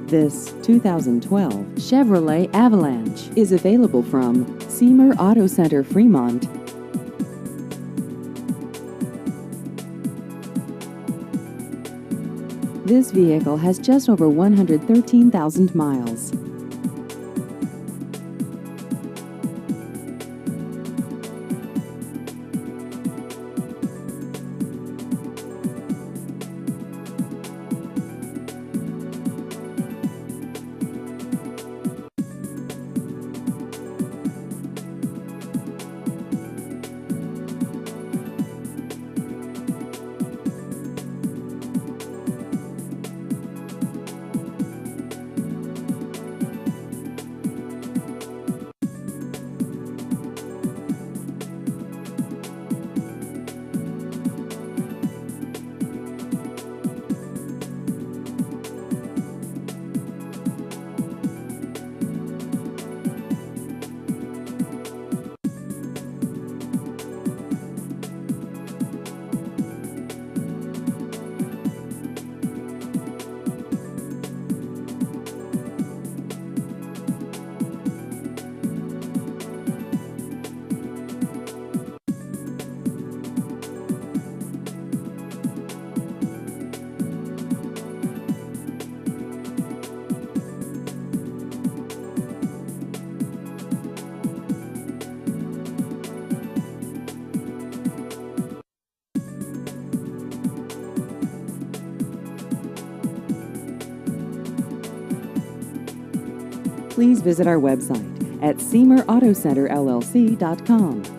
This 2012 Chevrolet Avalanche is available from Seymour Auto Center, Fremont. This vehicle has just over 113,000 miles. Please visit our website at SeymourAutoCenterLLC.com.